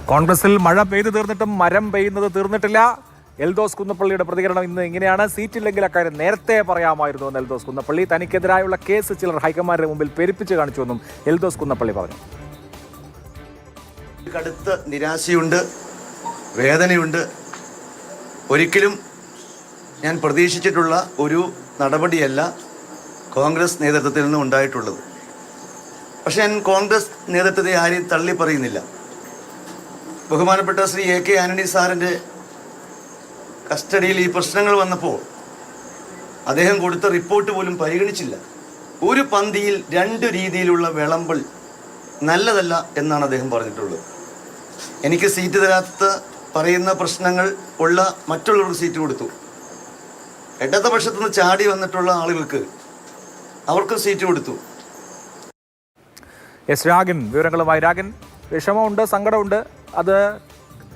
കോൺഗ്രസിൽ മഴ പെയ്തു തീർന്നിട്ടും മരം പെയ്യുന്നത് തീർന്നിട്ടില്ല. എൽദോസ് കുന്നപ്പള്ളിയുടെ പ്രതികരണം ഇന്ന് ഇങ്ങനെയാണ്. സീറ്റില്ലെങ്കിൽ അക്കാര്യം നേരത്തെ പറയാമായിരുന്നു എന്ന് എൽദോസ് കുന്നപ്പള്ളി. തനിക്കെതിരായുള്ള കേസ് ചിലർ ഹൈക്കമാൻഡിന്റെ മുമ്പിൽ പെരുപ്പിച്ച് കാണിച്ചുവെന്നും എൽദോസ് കുന്നപ്പള്ളി പറഞ്ഞു. കടുത്ത നിരാശയുണ്ട്, വേദനയുണ്ട്. ഒരിക്കലും ഞാൻ പ്രതീക്ഷിച്ചിട്ടുള്ള ഒരു നടപടിയല്ല കോൺഗ്രസ് നേതൃത്വത്തിൽ നിന്നും ഉണ്ടായിട്ടുള്ളത്. പക്ഷെ ഞാൻ കോൺഗ്രസ് നേതൃത്വത്തെ ആരെയും തള്ളി പറയുന്നില്ല. ബഹുമാനപ്പെട്ട ശ്രീ എ കെ ആന്റണി സാറിൻ്റെ കസ്റ്റഡിയിൽ ഈ പ്രശ്നങ്ങൾ വന്നപ്പോൾ അദ്ദേഹം കൊടുത്ത റിപ്പോർട്ട് പോലും പരിഗണിച്ചില്ല. ഒരു പന്തിയിൽ രണ്ട് രീതിയിലുള്ള വിളമ്പൽ നല്ലതല്ല എന്നാണ് അദ്ദേഹം പറഞ്ഞിട്ടുള്ളത്. എനിക്ക് സീറ്റ് തരാത്ത പറയുന്ന പ്രശ്നങ്ങൾ ഉള്ള മറ്റുള്ളവർക്ക് സീറ്റ് കൊടുത്തു. ഇടത്ത പക്ഷത്തുനിന്ന് ചാടി വന്നിട്ടുള്ള ആളുകൾക്ക് അവർക്ക് സീറ്റ് കൊടുത്തു. എസ് രാഗൻ വിവരങ്ങളുമായി. രാഗൻ, വിഷമമുണ്ട്, സങ്കടമുണ്ട്. അത്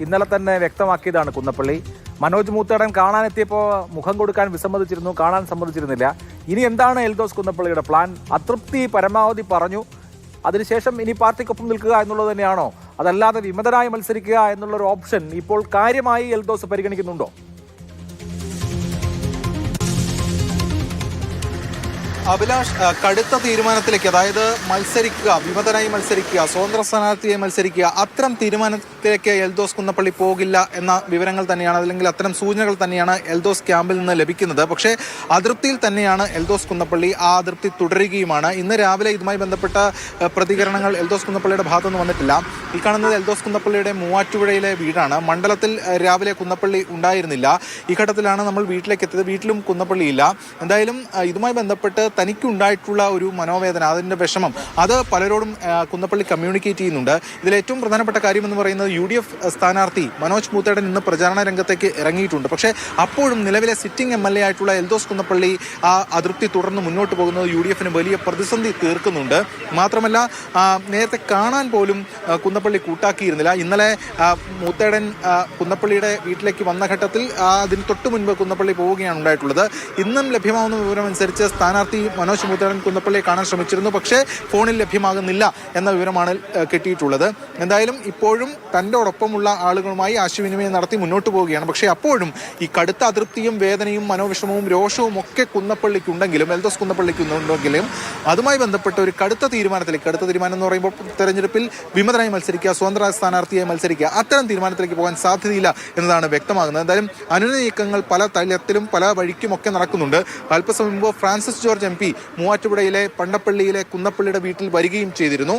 ഇന്നലെ തന്നെ വ്യക്തമാക്കിയതാണ് കുന്നപ്പള്ളി. മനോജ് മൂത്തേടൻ കാണാനെത്തിയപ്പോൾ മുഖം കൊടുക്കാൻ വിസമ്മതിച്ചിരുന്നു, കാണാൻ സമ്മതിച്ചിരുന്നില്ല. ഇനി എന്താണ് എൽദോസ് കുന്നപ്പള്ളിയുടെ പ്ലാൻ? അതൃപ്തി പരമാവധി പറഞ്ഞു, അതിനുശേഷം ഇനി പാർട്ടിക്കൊപ്പം നിൽക്കുക എന്നുള്ളത് തന്നെയാണോ? അതല്ലാതെ വിമതനായി മത്സരിക്കുക എന്നുള്ളൊരു ഓപ്ഷൻ ഇപ്പോൾ കാര്യമായി എൽദോസ് പരിഗണിക്കുന്നുണ്ടോ? അഭിലാഷ്, കടുത്ത തീരുമാനത്തിലേക്ക്, അതായത് മത്സരിക്കുക, വിമതനായി മത്സരിക്കുക, സ്വതന്ത്ര സ്ഥാനാർത്ഥിയായി മത്സരിക്കുക, അത്തരം തീരുമാനത്തിലേക്ക് എൽദോസ് കുന്നപ്പള്ളി പോകില്ല എന്ന വിവരങ്ങൾ തന്നെയാണ്, അല്ലെങ്കിൽ അത്തരം സൂചനകൾ തന്നെയാണ് എൽദോസ് ക്യാമ്പിൽ നിന്ന് ലഭിക്കുന്നത്. പക്ഷേ അതൃപ്തിയിൽ തന്നെയാണ് എൽദോസ് കുന്നപ്പള്ളി. ആ അതൃപ്തി തുടരുകയുമാണ്. ഇന്ന് രാവിലെ ഇതുമായി ബന്ധപ്പെട്ട പ്രതികരണങ്ങൾ എൽദോസ് കുന്നപ്പള്ളിയുടെ ഭാഗത്തുനിന്ന് വന്നിട്ടില്ല. ഈ കാണുന്നത് എൽദോസ് കുന്നപ്പള്ളിയുടെ മൂവാറ്റുപുഴയിലെ വീടാണ്. മണ്ഡലത്തിൽ രാവിലെ കുന്നപ്പള്ളി ഉണ്ടായിരുന്നില്ല. ഈ ഘട്ടത്തിലാണ് നമ്മൾ വീട്ടിലേക്ക് എത്തിയത്. വീട്ടിലും കുന്നപ്പള്ളിയില്ല. എന്തായാലും ഇതുമായി ബന്ധപ്പെട്ട് തനിക്കുണ്ടായിട്ടുള്ള ഒരു മനോവേദന, അതിൻ്റെ വിഷമം, അത് പലരോടും കുന്നപ്പള്ളി കമ്മ്യൂണിക്കേറ്റ് ചെയ്യുന്നുണ്ട്. ഇതിൽ ഏറ്റവും പ്രധാനപ്പെട്ട കാര്യം എന്ന് പറയുന്നത് UDF സ്ഥാനാർത്ഥി മനോജ് മൂത്തേടൻ ഇന്ന് പ്രചാരണ രംഗത്തേക്ക് ഇറങ്ങിയിട്ടുണ്ട്. പക്ഷേ അപ്പോഴും നിലവിലെ സിറ്റിംഗ് MLA ആയിട്ടുള്ള എൽദോസ് കുന്നപ്പള്ളി ആ അതൃപ്തി തുടർന്ന് മുന്നോട്ട് പോകുന്നത് UDFന് വലിയ പ്രതിസന്ധി തീർക്കുന്നുണ്ട്. മാത്രമല്ല നേരത്തെ കാണാൻ പോലും കുന്നപ്പള്ളി കൂട്ടാക്കിയിരുന്നില്ല. ഇന്നലെ മൂത്തേടൻ കുന്നപ്പള്ളിയുടെ വീട്ടിലേക്ക് വന്ന ഘട്ടത്തിൽ അതിന് തൊട്ട് മുൻപ് കുന്നപ്പള്ളി പോവുകയാണ് ഉണ്ടായിട്ടുള്ളത്. ഇന്നും ലഭ്യമാവുന്ന വിവരമനുസരിച്ച് സ്ഥാനാർത്ഥി മനോജ് മൂത്തേടൻ കുന്നപ്പള്ളിയെ കാണാൻ ശ്രമിച്ചിരുന്നു. പക്ഷേ ഫോണിൽ ലഭ്യമാകുന്നില്ല എന്ന വിവരമാണ് കിട്ടിയിട്ടുള്ളത്. എന്തായാലും ഇപ്പോഴും തന്നോടൊപ്പമുള്ള ആളുകളുമായി ആശയവിനിമയം നടത്തി മുന്നോട്ട് പോവുകയാണ്. പക്ഷേ അപ്പോഴും ഈ കടുത്ത അതൃപ്തിയും വേദനയും മനോവിഷമവും രോഷവും ഒക്കെ കുന്നപ്പള്ളിക്കുണ്ടെങ്കിലും, എൽദോസ് കുന്നപ്പള്ളിക്കുണ്ടെങ്കിലും, അതുമായി ബന്ധപ്പെട്ട ഒരു കടുത്ത തീരുമാനത്തിലേക്ക്, കടുത്ത തീരുമാനം എന്ന് പറയുമ്പോൾ തെരഞ്ഞെടുപ്പിൽ വിമതനായി മത്സരിക്കുക, സ്വതന്ത്ര സ്ഥാനാർത്ഥിയായി മത്സരിക്കുക, അത്തരം തീരുമാനത്തിലേക്ക് പോകാൻ സാധ്യതയില്ല എന്നതാണ് വ്യക്തമാകുന്നത്. എന്തായാലും അനുനയ നീക്കങ്ങൾ പല തലത്തിലും പല വഴിക്കുമൊക്കെ നടക്കുന്നുണ്ട്. അല്പസമയം മുമ്പ് ഫ്രാൻസിസ് ജോർജ് MP മൂവാറ്റുപുഴയിലെ പണ്ടപ്പള്ളിയിലെ കുന്നപ്പള്ളിയുടെ വീട്ടിൽ വരികയും ചെയ്തിരുന്നു.